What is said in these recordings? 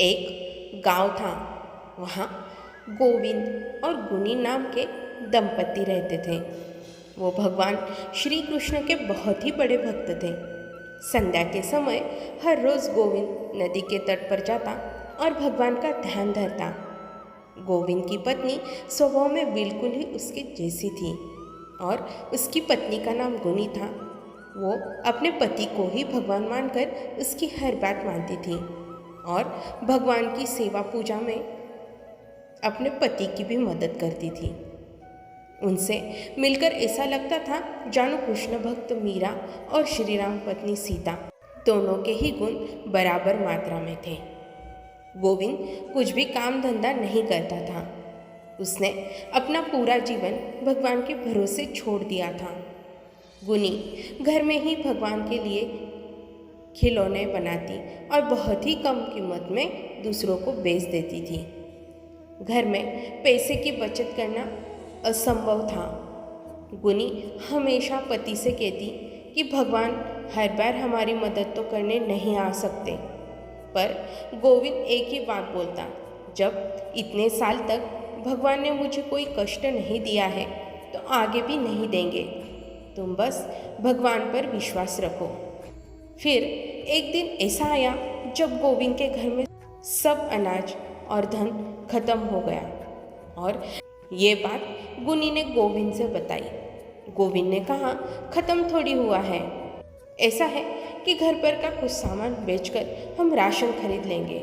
एक गांव था। वहाँ गोविंद और गुनी नाम के दंपति रहते थे। वो भगवान श्री कृष्ण के बहुत ही बड़े भक्त थे। संध्या के समय हर रोज़ गोविंद नदी के तट पर जाता और भगवान का ध्यान धरता। गोविंद की पत्नी स्वभाव में बिल्कुल ही उसके जैसी थी और उसकी पत्नी का नाम गुनी था। वो अपने पति को ही भगवान मानकर उसकी हर बात मानती थी और भगवान की सेवा पूजा में अपने पति की भी मदद करती थी। उनसे मिलकर ऐसा लगता था जानो कृष्ण भक्त मीरा और श्री राम पत्नी सीता दोनों के ही गुण बराबर मात्रा में थे। गोविंद कुछ भी काम धंधा नहीं करता था। उसने अपना पूरा जीवन भगवान के भरोसे छोड़ दिया था। गुनी घर में ही भगवान के लिए खिलौने बनाती और बहुत ही कम कीमत में दूसरों को बेच देती थी। घर में पैसे की बचत करना असंभव था। गुनी हमेशा पति से कहती कि भगवान हर बार हमारी मदद तो करने नहीं आ सकते, पर गोविंद एक ही बात बोलता, जब इतने साल तक भगवान ने मुझे कोई कष्ट नहीं दिया है तो आगे भी नहीं देंगे। तुम बस भगवान पर विश्वास रखो। फिर एक दिन ऐसा आया जब गोविंद के घर में सब अनाज और धन खत्म हो गया और ये बात गुनी ने गोविंद से बताई। गोविंद ने कहा, खत्म थोड़ी हुआ है, ऐसा है कि घर पर का कुछ सामान बेचकर हम राशन खरीद लेंगे।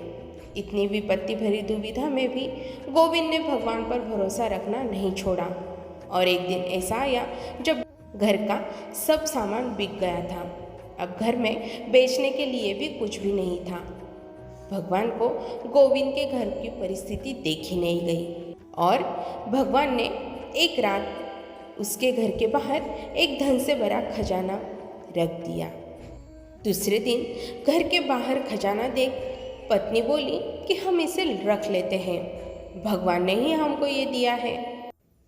इतनी विपत्ति भरी दुविधा में भी गोविंद ने भगवान पर भरोसा रखना नहीं छोड़ा और एक दिन ऐसा आया जब घर का सब सामान बिक गया था। अब घर में बेचने के लिए भी कुछ भी नहीं था। भगवान को गोविंद के घर की परिस्थिति देखी नहीं गई और भगवान ने एक रात उसके घर के बाहर एक धन से भरा खजाना रख दिया। दूसरे दिन घर के बाहर खजाना देख पत्नी बोली कि हम इसे रख लेते हैं, भगवान ने ही हमको ये दिया है।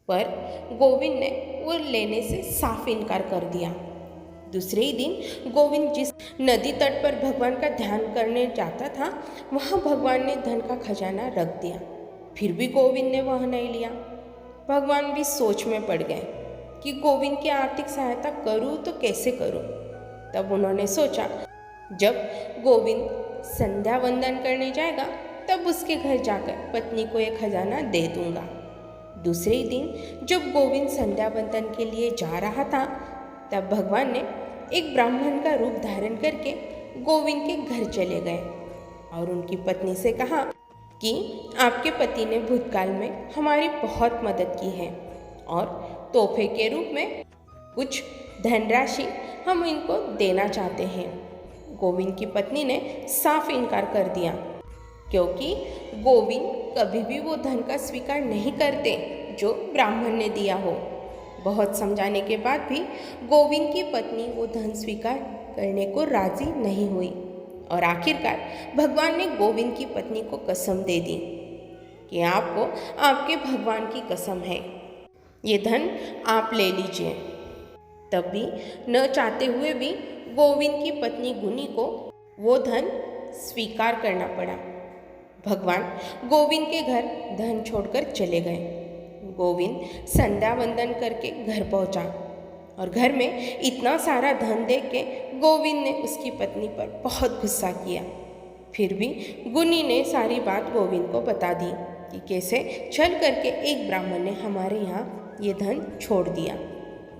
पर गोविंद ने वो लेने से साफ इनकार कर दिया। दूसरे ही दिन गोविंद जिस नदी तट पर भगवान का ध्यान करने जाता था, वहाँ भगवान ने धन का खजाना रख दिया। फिर भी गोविंद ने वह नहीं लिया। भगवान भी सोच में पड़ गए कि गोविंद की आर्थिक सहायता करूँ तो कैसे करूँ। तब उन्होंने सोचा, जब गोविंद संध्या वंदन करने जाएगा तब उसके घर जाकर पत्नी को एक खजाना दे दूंगा। दूसरे ही दिन जब गोविंद संध्या वंदन के लिए जा रहा था, तब भगवान ने एक ब्राह्मण का रूप धारण करके गोविंद के घर चले गए और उनकी पत्नी से कहा कि आपके पति ने भूतकाल में हमारी बहुत मदद की है और तोहफे के रूप में कुछ धनराशि हम इनको देना चाहते हैं। गोविंद की पत्नी ने साफ इनकार कर दिया, क्योंकि गोविंद कभी भी वो धन का स्वीकार नहीं करते जो ब्राह्मण ने दिया हो। बहुत समझाने के बाद भी गोविंद की पत्नी वो धन स्वीकार करने को राजी नहीं हुई और आखिरकार भगवान ने गोविंद की पत्नी को कसम दे दी कि आपको आपके भगवान की कसम है, ये धन आप ले लीजिए। तब भी न चाहते हुए भी गोविंद की पत्नी गुनी को वो धन स्वीकार करना पड़ा। भगवान गोविंद के घर धन छोड़कर चले गए। गोविंद संध्या वंदन करके घर पहुंचा और घर में इतना सारा धन देख के गोविंद ने उसकी पत्नी पर बहुत गुस्सा किया। फिर भी गुनी ने सारी बात गोविंद को बता दी कि कैसे छल करके एक ब्राह्मण ने हमारे यहाँ ये धन छोड़ दिया।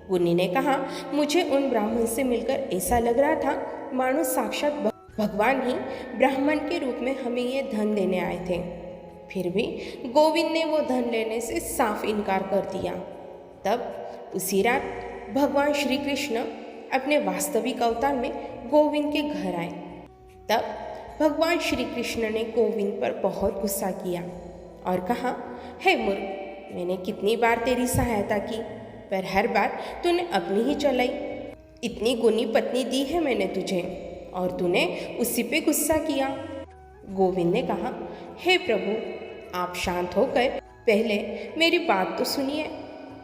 गुनी ने कहा, मुझे उन ब्राह्मण से मिलकर ऐसा लग रहा था मानो साक्षात भगवान ही ब्राह्मण के रूप में हमें ये धन देने आए थे। फिर भी गोविंद ने वो धन लेने से साफ इनकार कर दिया। तब उसी रात भगवान श्री कृष्ण अपने वास्तविक अवतार में गोविंद के घर आए। तब भगवान श्री कृष्ण ने गोविंद पर बहुत गुस्सा किया और कहा, हे मूर्ख, मैंने कितनी बार तेरी सहायता की, पर हर बार तूने अपनी ही चलाई। इतनी गुनी पत्नी दी है मैंने तुझे और तूने उसी पे गुस्सा किया। गोविंद ने कहा, हे प्रभु, आप शांत होकर पहले मेरी बात तो सुनिए।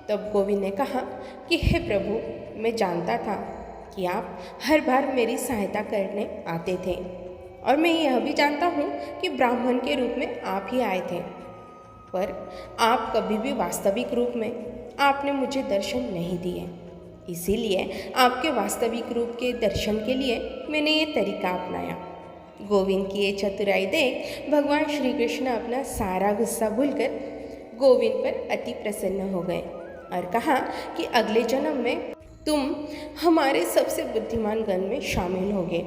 तब गोविंद ने कहा कि हे प्रभु, मैं जानता था कि आप हर बार मेरी सहायता करने आते थे, और मैं यह भी जानता हूँ कि ब्राह्मण के रूप में आप ही आए थे, पर आप कभी भी वास्तविक रूप में आपने मुझे दर्शन नहीं दिए। इसीलिए आपके वास्तविक रूप के दर्शन के लिए मैंने ये तरीका अपनाया। गोविंद की ये चतुराई देख भगवान श्री कृष्ण अपना सारा गुस्सा भूलकर गोविंद पर अति प्रसन्न हो गए और कहा कि अगले जन्म में तुम हमारे सबसे बुद्धिमान गण में शामिल होगे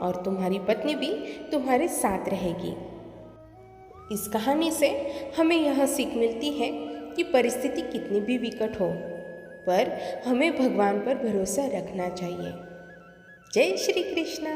और तुम्हारी पत्नी भी तुम्हारे साथ रहेगी। इस कहानी से हमें यह सीख मिलती है कि परिस्थिति कितनी भी विकट हो, पर हमें भगवान पर भरोसा रखना चाहिए। जय श्री कृष्ण।